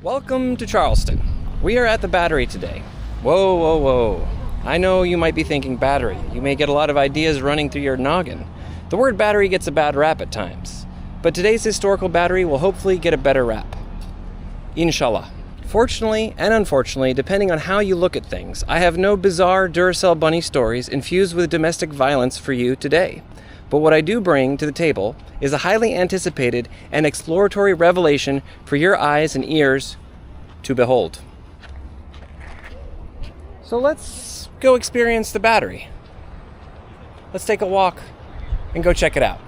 Welcome to Charleston. We are at the Battery today. Whoa, whoa, whoa. I know you might be thinking Battery. You may get a lot of ideas running through your noggin. The word Battery gets a bad rap at times. But today's historical Battery will hopefully get a better rap. Inshallah. Fortunately and unfortunately, depending on how you look at things, I have no bizarre Duracell bunny stories infused with domestic violence for you today. But what I do bring to the table is a highly anticipated and exploratory revelation for your eyes and ears to behold. So let's go experience the Battery. Let's take a walk and go check it out.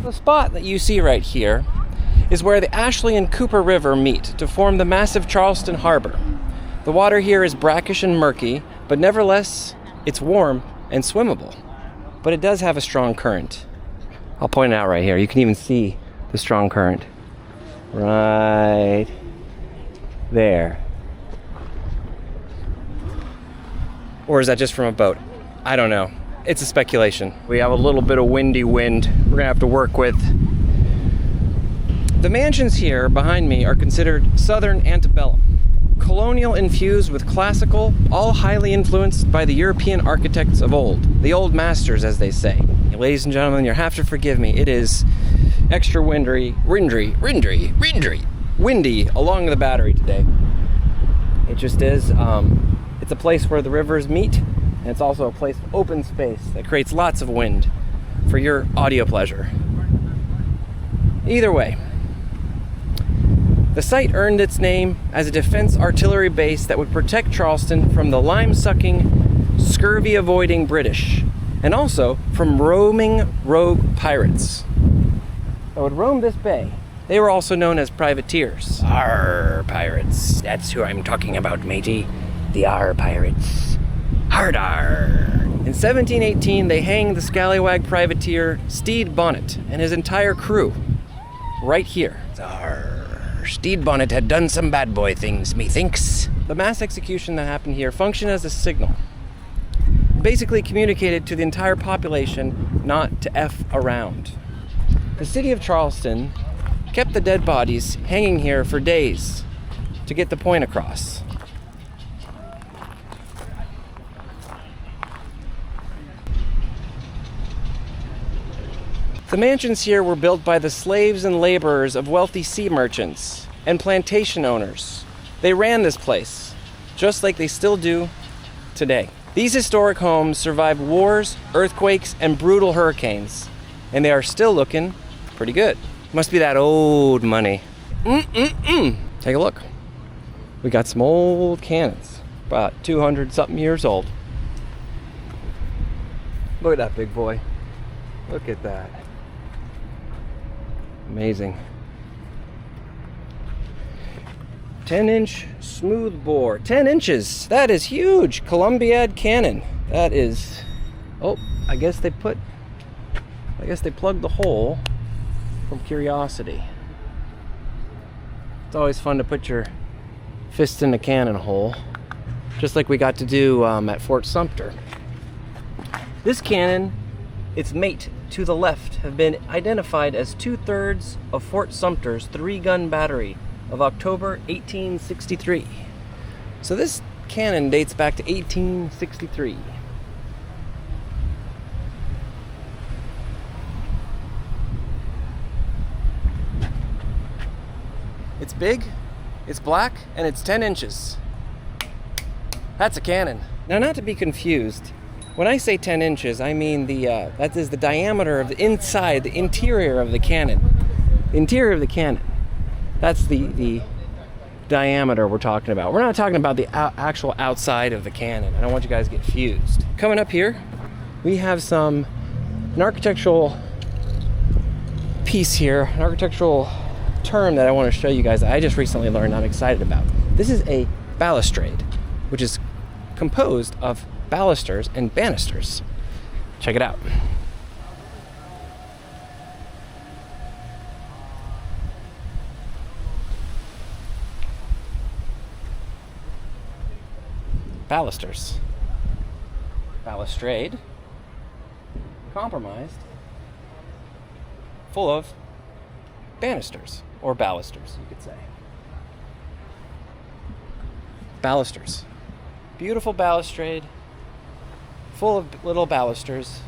The spot that you see right here is where the Ashley and Cooper River meet to form the massive Charleston Harbor. The water here is brackish and murky, but nevertheless, it's warm and swimmable. But it does have a strong current. I'll point it out right here. You can even see the strong current. Right there. Or is that just from a boat? I don't know. It's a speculation. We have a little bit of windy wind we're gonna have to work with. The mansions here behind me are considered Southern Antebellum. Colonial infused with classical, all highly influenced by the European architects of old. The old masters, as they say. Ladies and gentlemen, you'll have to forgive me. It is extra windy along the Battery today. It just is. It's a place where the rivers meet, and it's also a place of open space that creates lots of wind for your audio pleasure. Either way, the site earned its name as a defense artillery base that would protect Charleston from the lime-sucking, scurvy-avoiding British, and also from roaming rogue pirates that would roam this bay. They were also known as privateers. Arr, pirates. That's who I'm talking about, matey. The Arr pirates. Hard arr. In 1718, they hanged the scallywag privateer Stede Bonnet and his entire crew right here. Arr. Stede Bonnet had done some bad boy things, methinks. The mass execution that happened here functioned as a signal. Basically communicated to the entire population not to F around. The city of Charleston kept the dead bodies hanging here for days to get the point across. The mansions here were built by the slaves and laborers of wealthy sea merchants and plantation owners. They ran this place, just like they still do today. These historic homes survived wars, earthquakes, and brutal hurricanes, and they are still looking pretty good. Must be that old money. Take a look. We got some old cannons, about 200-something years old. Look at that big boy. Look at that. Amazing. 10-inch smooth bore. 10 inches. That is huge. Columbiad cannon. That is Oh, I guess they plugged the hole from curiosity. It's always fun to put your fist in the cannon hole, just like we got to do at Fort Sumter. This cannon, its mate to the left, have been identified as 2/3 of Fort Sumter's 3-gun battery of October 1863. So this cannon dates back to 1863. It's big, it's black, and it's 10 inches. That's a cannon. Now, not to be confused, when I say 10 inches, I mean that is the diameter of the inside, the interior of the cannon. The interior of the cannon. That's the diameter we're talking about. We're not talking about the actual outside of the cannon. I don't want you guys to get confused. Coming up here, we have an architectural piece here, an architectural term that I want to show you guys that I just recently learned I'm excited about. This is a balustrade, which is composed of balusters and banisters. Check it out. Balusters. Balustrade. Compromised. Full of banisters, or balusters, you could say. Balusters. Beautiful balustrade, full of little balusters,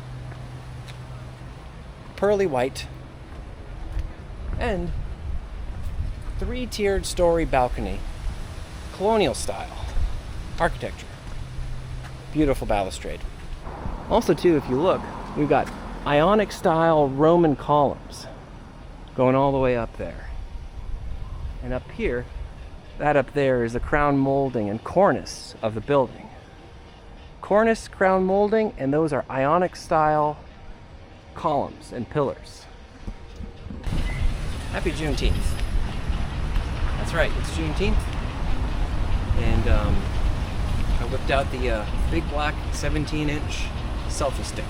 pearly white, and 3-tiered story balcony, colonial style architecture. Beautiful balustrade. Also, too, if you look, we've got Ionic style Roman columns going all the way up there. And up here, that up there is the crown molding and cornice of the building. Cornice, crown molding, and those are Ionic style columns and pillars. Happy Juneteenth. That's right, it's Juneteenth. And I whipped out the big black 17-inch selfie stick.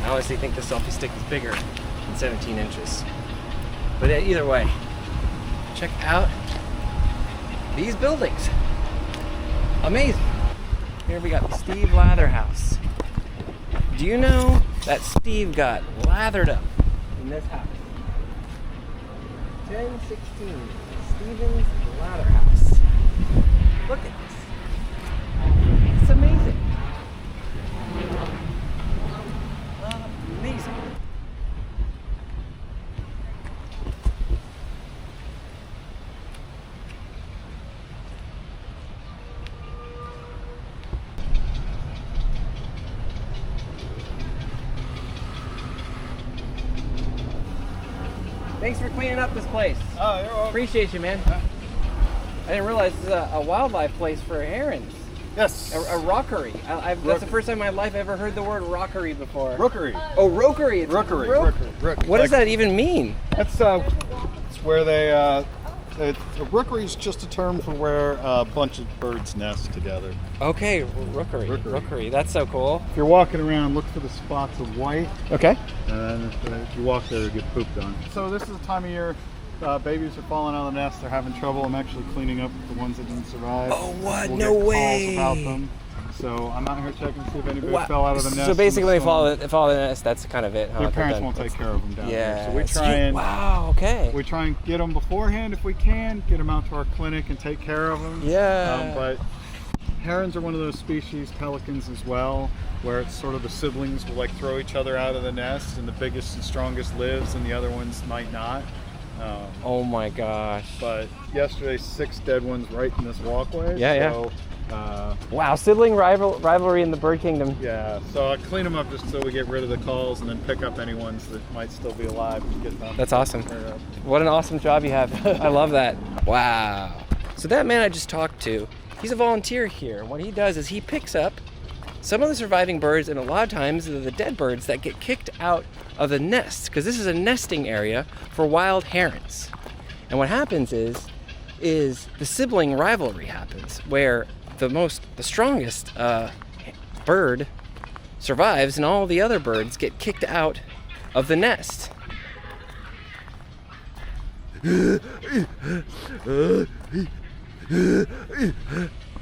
I honestly think the selfie stick is bigger than 17 inches. But either way, check out these buildings. Amazing. Here we got the Steve Lather house. Do you know that Steve got lathered up in this house? 1016 Stevens Lather house. Look at this. It's amazing. Amazing. Thanks for cleaning up this place. Oh, you're welcome. Appreciate you, man. I didn't realize this is a wildlife place for herons. Yes. A rookery. That's the first time in my life I ever heard the word rookery before. Rookery. Oh, rookery. It's Rookery. Rookery. What does that even mean? That's it's where they. A rookery is just a term for where a bunch of birds nest together. Okay, rookery. That's so cool. If you're walking around, look for the spots of white. Okay. And if you walk there, you get pooped on. So this is the time of year babies are falling out of the nest. They're having trouble. I'm actually cleaning up the ones that didn't survive. Oh, what? We'll No get way. calls about them. So I'm out here checking to see if anybody fell out of the nest. So basically, they fall out of the nest. That's kind of it, huh? Their parents won't take care of them down there. So we try and we try and get them beforehand if we can. Get them out to our clinic and take care of them. Yeah. But herons are one of those species, pelicans as well, where it's sort of the siblings will like throw each other out of the nest, and the biggest and strongest lives, and the other ones might not. Oh my gosh. But yesterday, 6 dead ones right in this walkway. Yeah. Wow, sibling rivalry in the bird kingdom. Yeah, so I clean them up just so we get rid of the calls and then pick up any ones that might still be alive and get them. That's awesome. What an awesome job you have. I love that. Wow. So that man I just talked to, he's a volunteer here. And what he does is he picks up some of the surviving birds, and a lot of times they're the dead birds that get kicked out of the nests, because this is a nesting area for wild herons. And what happens is the sibling rivalry happens, where the strongest bird survives and all the other birds get kicked out of the nest.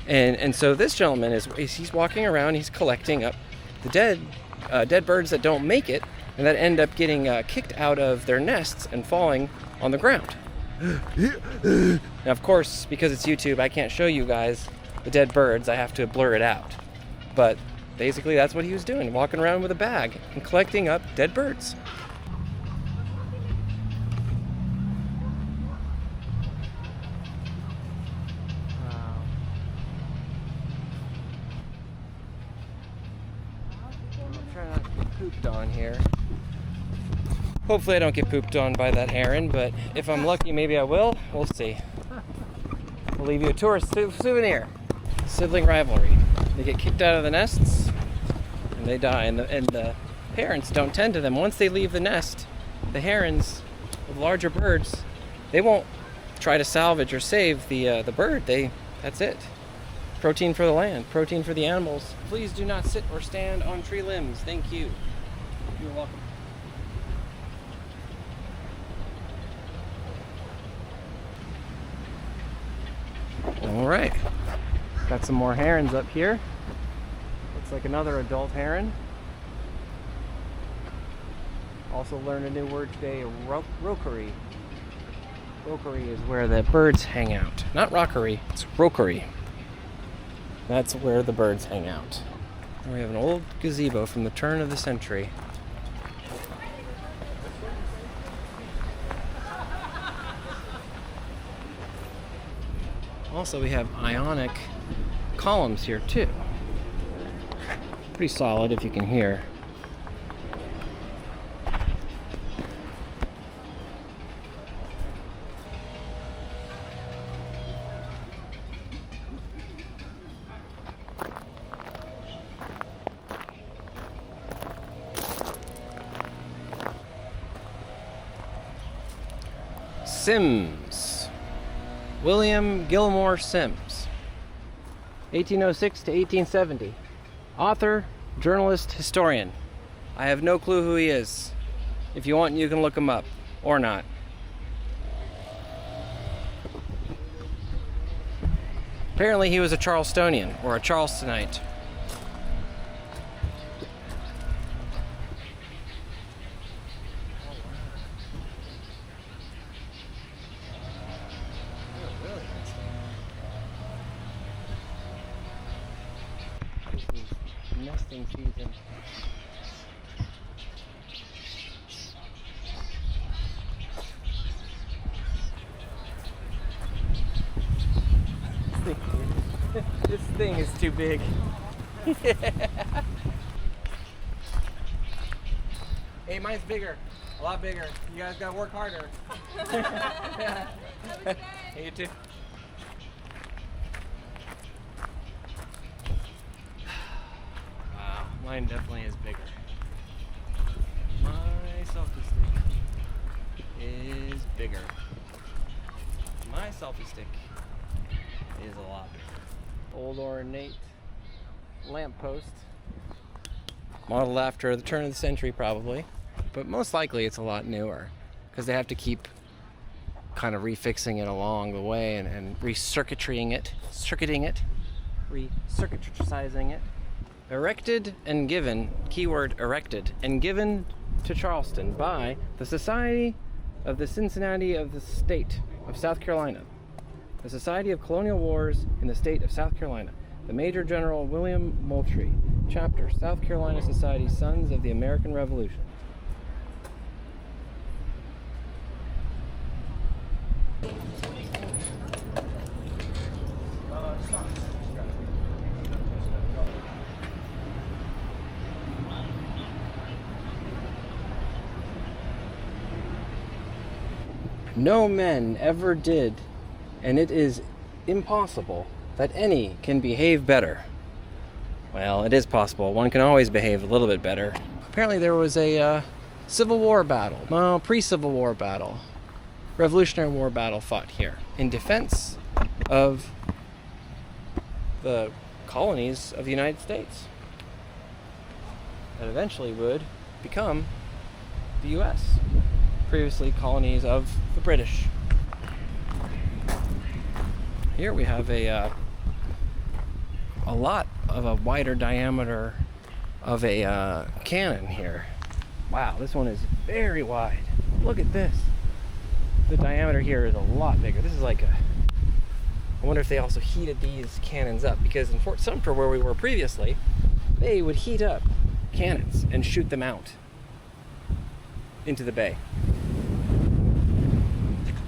And so this gentleman he's walking around, he's collecting up the dead birds that don't make it and that end up getting kicked out of their nests and falling on the ground. Now, of course, because it's YouTube, I can't show you guys the dead birds. I have to blur it out. But basically, that's what he was doing, walking around with a bag and collecting up dead birds. I'm trying not to get pooped on here. Hopefully I don't get pooped on by that heron, but if I'm lucky, maybe I will. We'll see. We'll leave you a tourist souvenir. Sibling rivalry. They get kicked out of the nests, and they die. And the parents don't tend to them. Once they leave the nest, the herons, with larger birds, they won't try to salvage or save the bird. That's it. Protein for the land, protein for the animals. Please do not sit or stand on tree limbs. Thank you. You're welcome. All right, got some more herons up here. Looks like another adult heron. Also learned a new word today, rookery. Rookery is where the birds hang out. Not rockery, it's rookery. That's where the birds hang out. And we have an old gazebo from the turn of the century. Also, we have Ionic columns here too. Pretty solid, if you can hear. Sims. William Gilmore Sims. 1806 to 1870. Author, journalist, historian. I have no clue who he is. If you want, you can look him up. Or not. Apparently he was a Charlestonian, or a Charlestonite. Nesting season. This thing is too big. Hey, mine's bigger. A lot bigger. You guys gotta work harder. Hey, you too. Mine definitely is bigger. My selfie stick is bigger. My selfie stick is a lot bigger. Old ornate lamppost. Modeled after the turn of the century probably. But most likely it's a lot newer. Because they have to keep kind of refixing it along the way and recircuiting it. Recircuitizing it. Erected and given, keyword erected, and given to Charleston by the Society of the Cincinnati of the State of South Carolina, the Society of Colonial Wars in the State of South Carolina, the Major General William Moultrie, Chapter, South Carolina Society, Sons of the American Revolution. No men ever did, and it is impossible that any can behave better. Well, it is possible. One can always behave a little bit better. Apparently there was a Civil War battle, no, pre-Civil War battle, Revolutionary War battle fought here in defense of the colonies of the United States. that eventually would become the US, previously colonies of the British. Here we have a lot of a wider diameter of a cannon here. Wow, this one is very wide. Look at this. The diameter here is a lot bigger. This is like a, I wonder if they also heated these cannons up, because in Fort Sumter, where we were previously, they would heat up cannons and shoot them out into the bay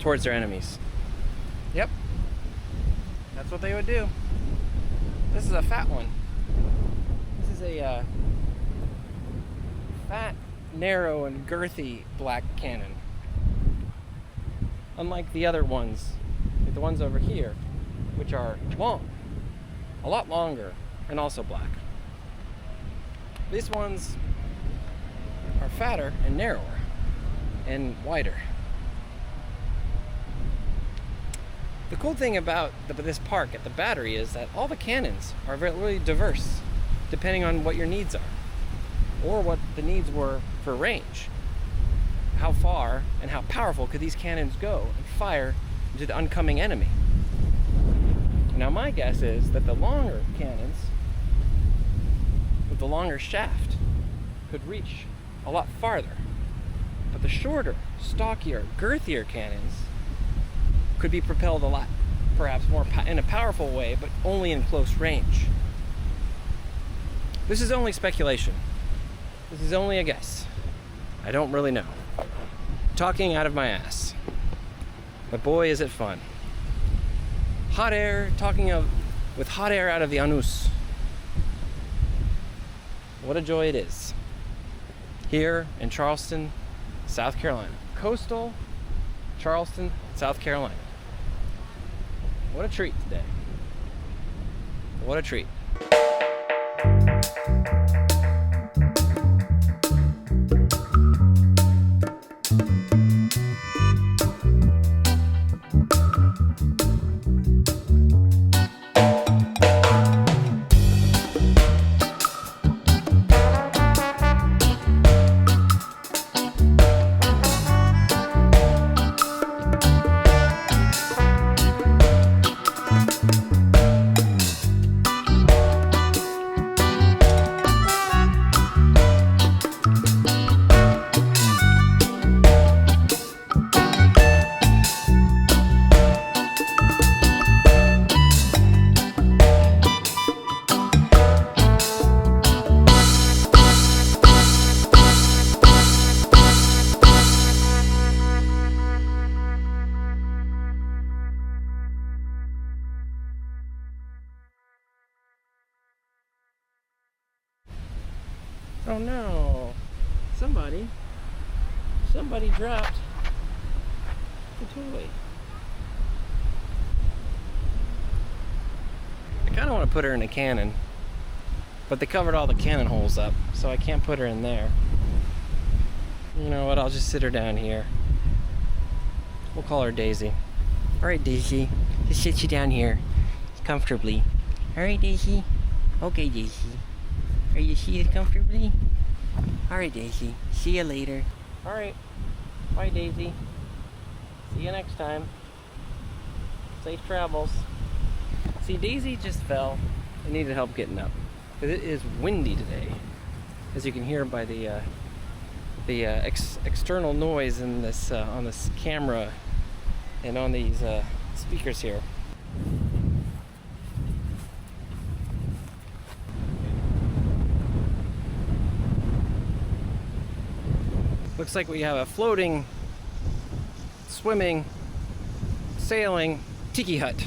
towards their enemies. Yep, that's what they would do. This is a fat one. This is a fat, narrow, and girthy black cannon. Unlike the other ones, like the ones over here, which are long, a lot longer, and also black. These ones are fatter and narrower and wider. The cool thing about this park at the Battery is that all the cannons are really diverse, depending on what your needs are, or what the needs were for range. How far and how powerful could these cannons go and fire into the oncoming enemy? Now my guess is that the longer cannons with the longer shaft could reach a lot farther, but the shorter, stockier, girthier cannons could be propelled a lot, perhaps more in a powerful way, but only in close range. This is only speculation. This is only a guess. I don't really know. Talking out of my ass. But boy, is it fun. Hot air, with hot air out of the anus. What a joy it is. Here in Charleston, South Carolina. Coastal Charleston, South Carolina. What a treat today. What a treat. Oh no, somebody dropped the toy. I kind of want to put her in a cannon, but they covered all the cannon holes up, so I can't put her in there. You know what, I'll just sit her down here. We'll call her Daisy. Alright Daisy, just sit you down here, comfortably. Alright Daisy? Okay Daisy. Are you seated comfortably? Alright Daisy, see you later. Alright, bye Daisy. See you next time. Safe travels. See, Daisy just fell and needed help getting up, because it is windy today, as you can hear by the external noise in this on this camera and on these speakers here. Looks like we have a floating, swimming, sailing tiki hut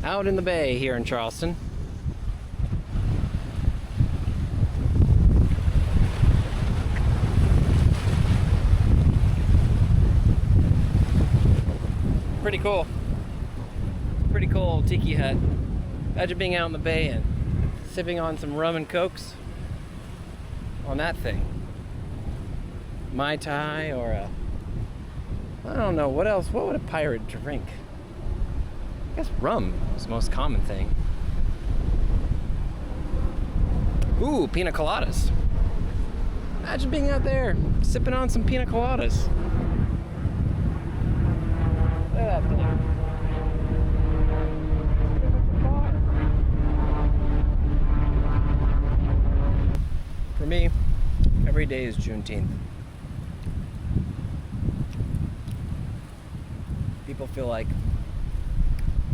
out in the bay here in Charleston. Pretty cool. Pretty cool tiki hut. Imagine being out in the bay and sipping on some rum and cokes on that thing. Mai Tai or a, I don't know, what else? What would a pirate drink? I guess rum is the most common thing. Ooh, pina coladas. Imagine being out there, sipping on some pina coladas. Look at that thing. For me, every day is Juneteenth. People feel like,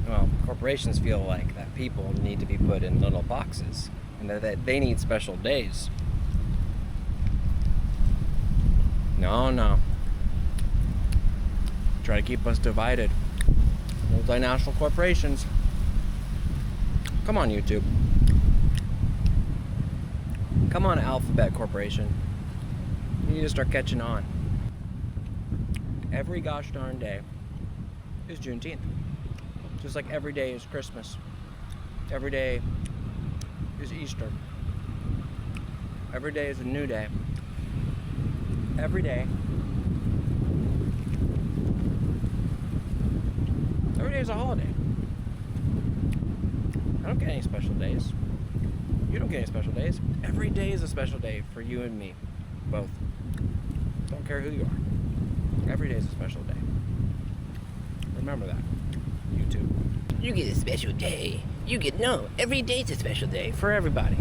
well, corporations feel like that people need to be put in little boxes and that they need special days. No. Try to keep us divided. Multinational corporations. Come on, YouTube. Come on, Alphabet Corporation. You need to start catching on. Every gosh darn day is Juneteenth. Just like every day is Christmas. Every day is Easter. Every day is a new day. Every day. Every day is a holiday. I don't get any special days. You don't get any special days. Every day is a special day for you and me. Both. Don't care who you are. Every day is a special day. Remember that. YouTube. You get a special day. Every day's a special day. For everybody.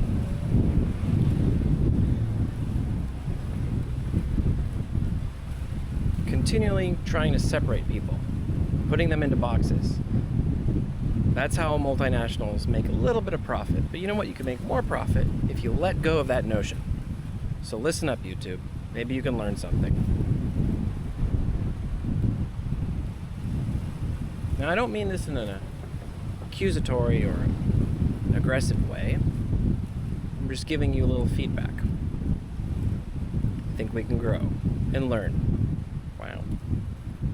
Continually trying to separate people, putting them into boxes. That's how multinationals make a little bit of profit. But you know what? You can make more profit if you let go of that notion. So listen up, YouTube. Maybe you can learn something. Now, I don't mean this in an accusatory or aggressive way. I'm just giving you a little feedback. I think we can grow and learn. Wow.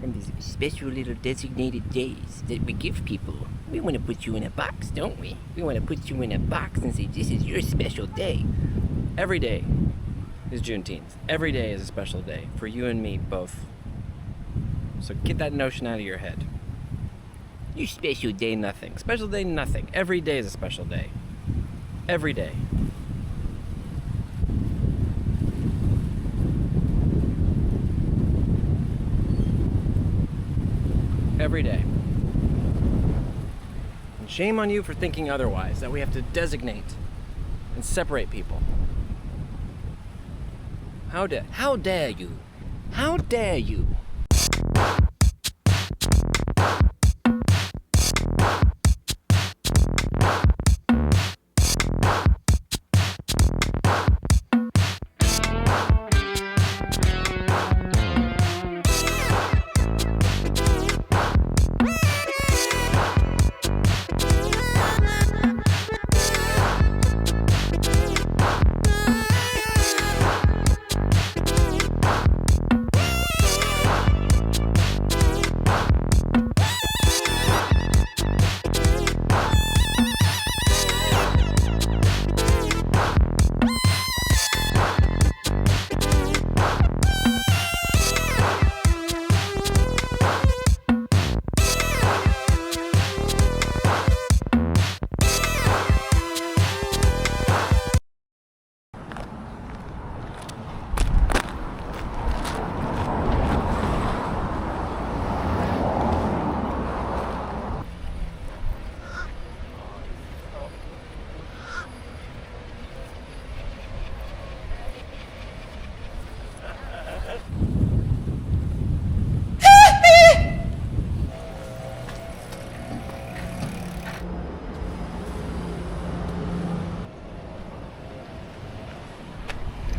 From these special little designated days that we give people. We want to put you in a box, don't we? We want to put you in a box and say, this is your special day. Every day is Juneteenth. Every day is a special day for you and me both. So get that notion out of your head. Your special day nothing. Special day nothing. Every day is a special day. Every day. Every day. And shame on you for thinking otherwise, that we have to designate and separate people. How dare you? How dare you?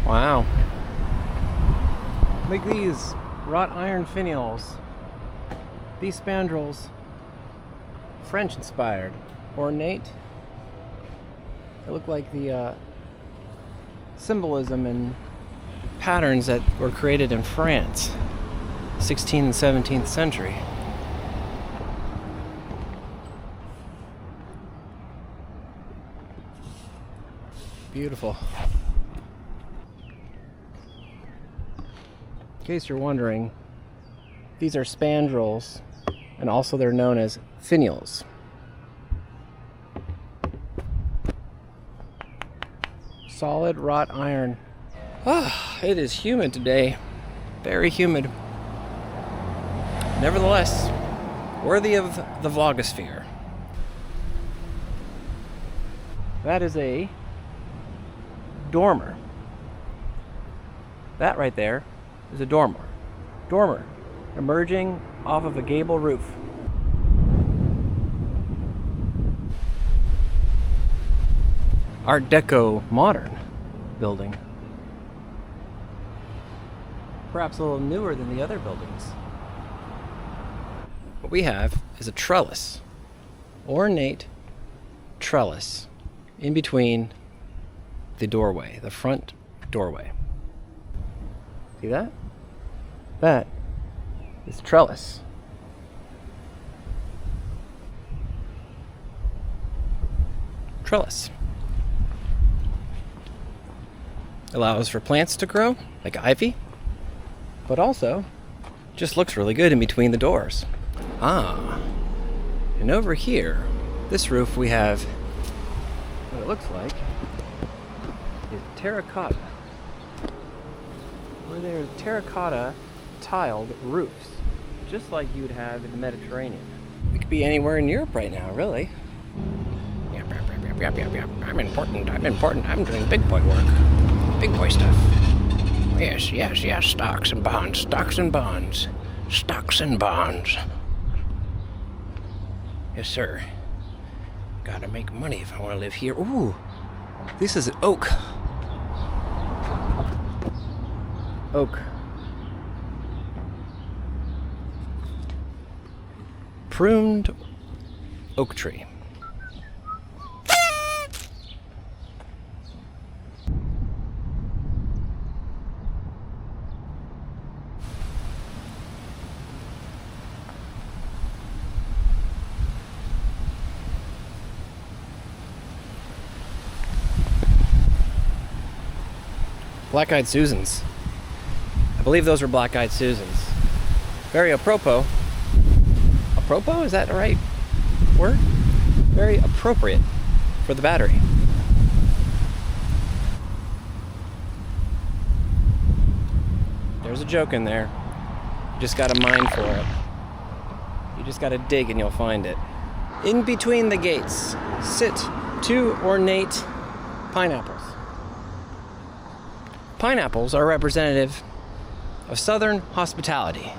Wow. Look at these wrought iron finials. These spandrels, French inspired, ornate. They look like the symbolism and patterns that were created in France, 16th and 17th century. Beautiful. In case you're wondering, these are spandrels, and also they're known as finials. Solid wrought iron Ah, it is humid today. Very humid. Nevertheless, worthy of the vlogosphere. That is a dormer. That right there is a dormer. Dormer, emerging off of a gable roof. Art Deco modern building. Perhaps a little newer than the other buildings. What we have is a trellis. Ornate trellis in between the doorway, the front doorway. See that? That is trellis. Trellis. Allows for plants to grow, like ivy, but also just looks really good in between the doors. Ah, and over here, this roof we have what it looks like is terracotta. Where there's terracotta tiled roofs, just like you would have in the Mediterranean. We could be anywhere in Europe right now, really. Yep. I'm important. I'm doing big boy work. Big boy stuff. Yes. Stocks and bonds. Yes, sir. Gotta make money if I want to live here. Ooh, this is an oak. Oak. Pruned oak tree. Black-eyed Susans. I believe those were black-eyed Susans. Very apropos. Apropos? Is that the right word? Very appropriate for the battery. There's a joke in there. You just gotta mine for it. You just gotta dig and you'll find it. In between the gates sit two ornate pineapples. Pineapples are representative of Southern hospitality.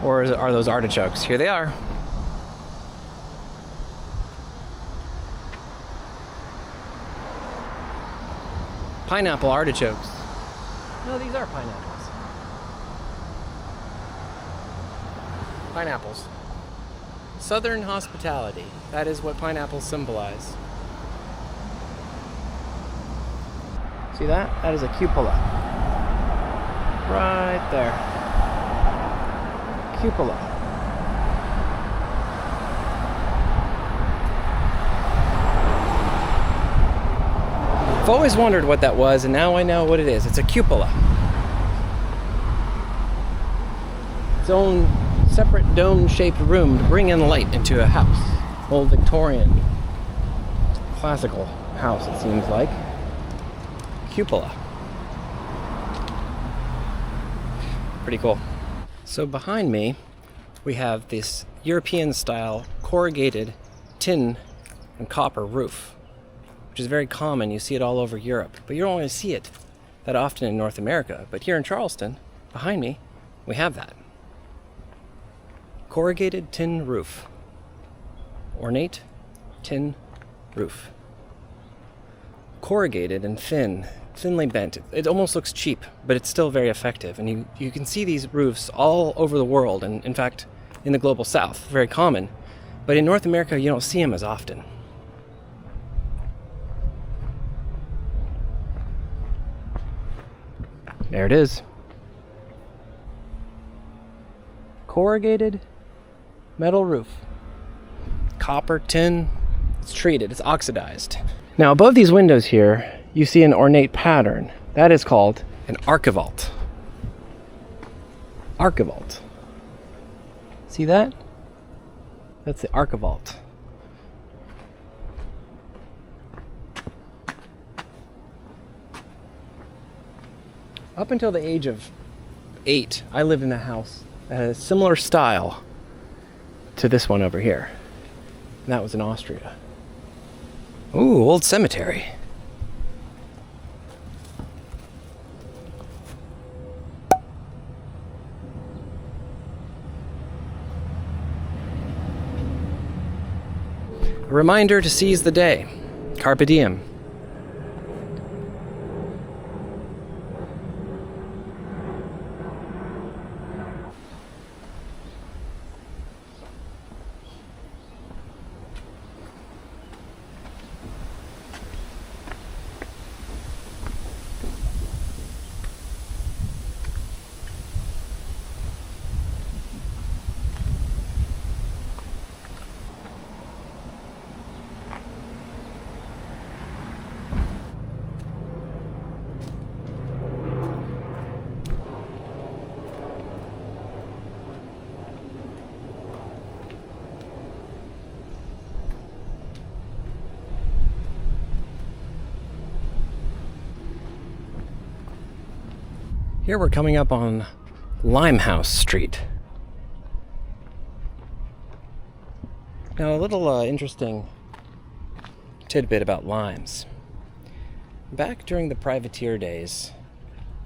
Or are those artichokes? Here they are. Pineapple artichokes. No, these are pineapples. Pineapples. Southern hospitality. That is what pineapples symbolize. See that? That is a cupola. Right there. Cupola. I've always wondered what that was, and now I know what it is. It's a cupola. Its own separate dome-shaped room to bring in light into a house. Old Victorian, classical house, it seems like. Cupola. Pretty cool. So behind me, we have this European-style corrugated tin and copper roof, which is very common. You see it all over Europe, but you don't always see it that often in North America. But here in Charleston, behind me, we have that. Corrugated tin roof. Ornate tin roof. Corrugated and thinly bent. It almost looks cheap, but it's still very effective. And you can see these roofs all over the world, and in fact, in the global south, very common. But in North America, you don't see them as often. There it is. Corrugated metal roof. Copper, tin, it's treated, it's oxidized. Now above these windows here, you see an ornate pattern. That is called an archivault. Archivault. See that? That's the archivault. Up until the age of 8, I lived in a house that had a similar style to this one over here. And that was in Austria. Ooh, old cemetery. A reminder to seize the day. Carpe diem. Here we're coming up on Limehouse Street. Now, a little interesting tidbit about limes. Back during the privateer days,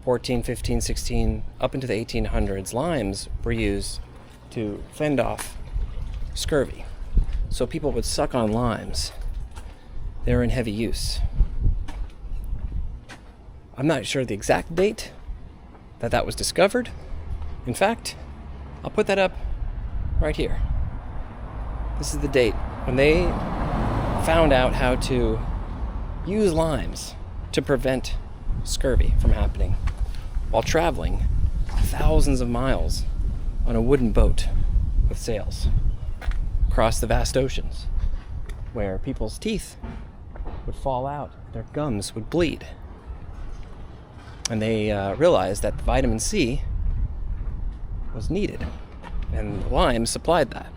14, 15, 16, up into the 1800s, limes were used to fend off scurvy. So people would suck on limes. They were in heavy use. I'm not sure the exact date that was discovered. In fact, I'll put that up right here. This is the date when they found out how to use limes to prevent scurvy from happening while traveling thousands of miles on a wooden boat with sails across the vast oceans, where people's teeth would fall out, their gums would bleed. And they realized that vitamin C was needed, and lime supplied that.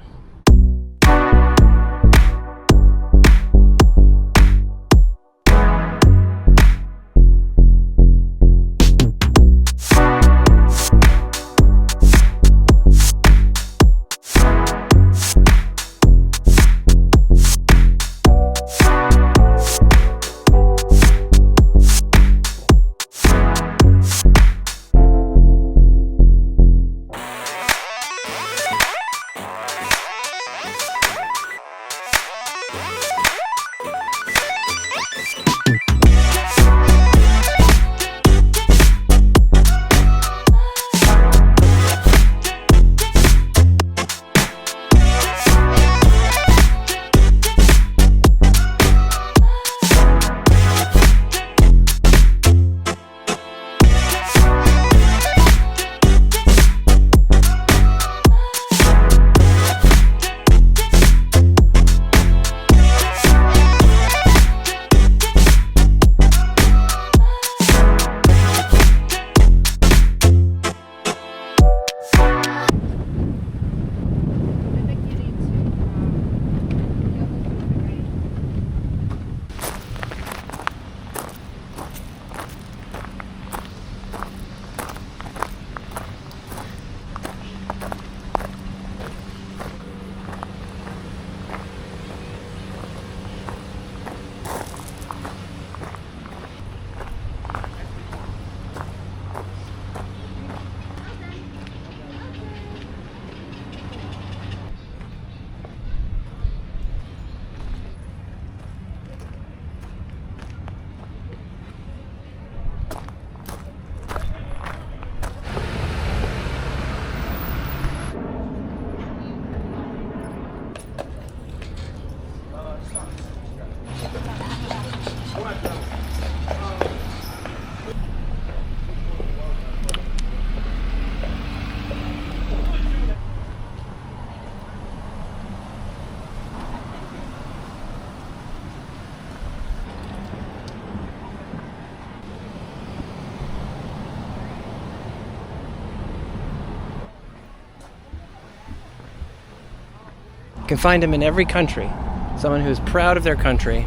You can find him in every country. Someone who's proud of their country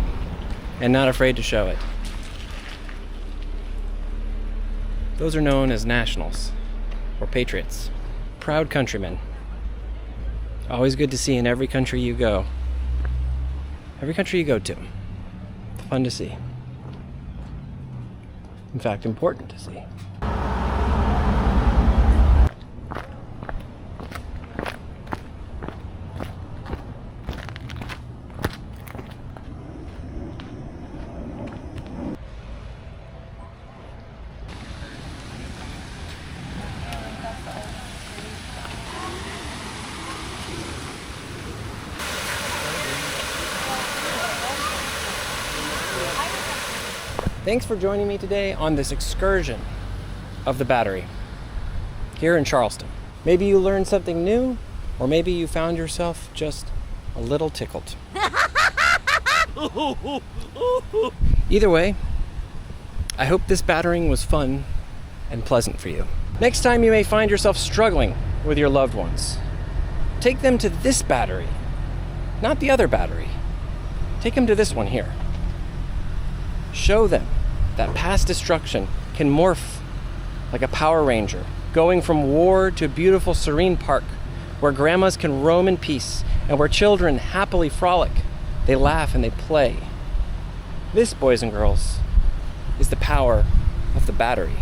and not afraid to show it. Those are known as nationals, or patriots. Proud countrymen. Always good to see in every country you go. Every country you go to. Fun to see. In fact, important to see. Thanks for joining me today on this excursion of the Battery here in Charleston. Maybe you learned something new, or maybe you found yourself just a little tickled. Either way, I hope this battering was fun and pleasant for you. Next time you may find yourself struggling with your loved ones, take them to this battery, not the other battery. Take them to this one here. Show them that past destruction can morph like a Power Ranger, going from war to a beautiful, serene park where grandmas can roam in peace and where children happily frolic. They laugh and they play. This, boys and girls, is the power of the battery.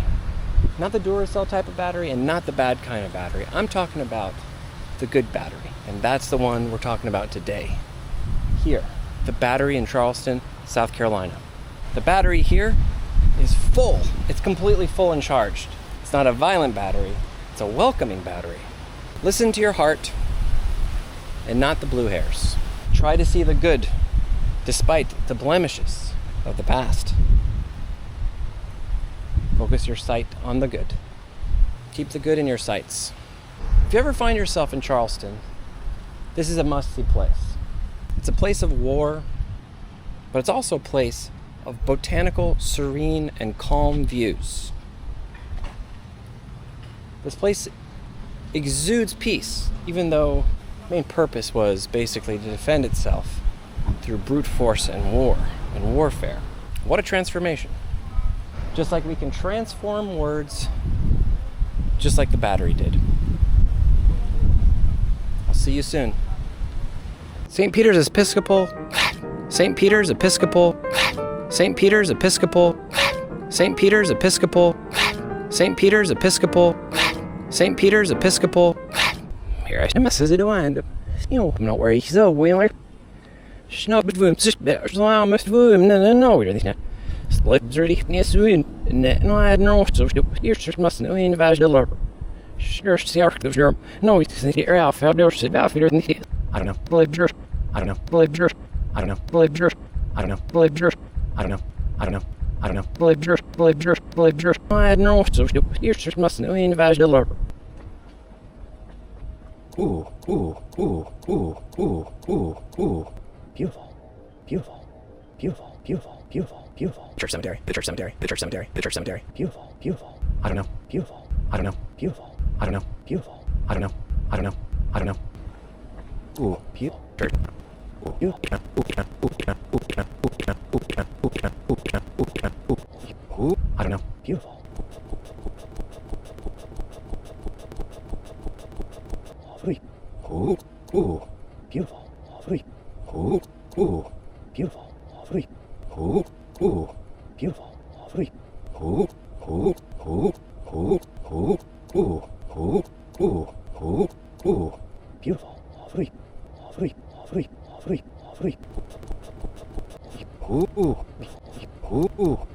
Not the Duracell type of battery and not the bad kind of battery. I'm talking about the good battery, and that's the one we're talking about today. Here, the battery in Charleston, South Carolina. The battery here is full. It's completely full and charged. It's not a violent battery, it's a welcoming battery. Listen to your heart and not the blue hairs. Try to see the good despite the blemishes of the past. Focus your sight on the good. Keep the good in your sights. If you ever find yourself in Charleston, this is a must-see place. It's a place of war, but it's also a place of botanical, serene, and calm views. This place exudes peace, even though the main purpose was basically to defend itself through brute force and war and warfare. What a transformation. Just like we can transform words, just like the battery did. I'll see you soon. St. Peter's Episcopal, St. Peter's Episcopal, St. Peter's Episcopal, St. Peter's Episcopal, St. Peter's Episcopal, St. Peter's Episcopal. Here I am, says it wind up. You know, I'm not worried, so Wheeler. Snub boom, slam, boom, no, we're not. Slips are yes, we no, I know, so here's must know in the sure, see our germ. No, it's the air out, out there, sit out here. I don't know, believe yours. I don't know, believe yours. I don't know, believe yours. I don't know, believe yours. I don't know. I don't know. I don't know. Believe yours. Believe yours. Believe yours. I don't know. So here's must know in the ooh, ooh, ooh, ooh, ooh, ooh, ooh. Beautiful. Beautiful. Beautiful. Beautiful. Beautiful. Beautiful. Church cemetery. The church cemetery. The church cemetery. The church cemetery. Beautiful. Beautiful. I don't know. Beautiful. I don't know. Beautiful. I don't know. Beautiful. I don't know. I don't know. I don't know. Ooh. Beautiful. Church. Ooh. I don't know. Beautiful. Ooh. Ooh. Beautiful. Ooh. Ooh. Beautiful. Ooh. Ooh. Beautiful. Ooh. Ooh. Ooh. Ooh. Ooh. Ooh. Ooh. Ooh. Ooh. Ooh. Beautiful. Ooh. Ooh. Ooh.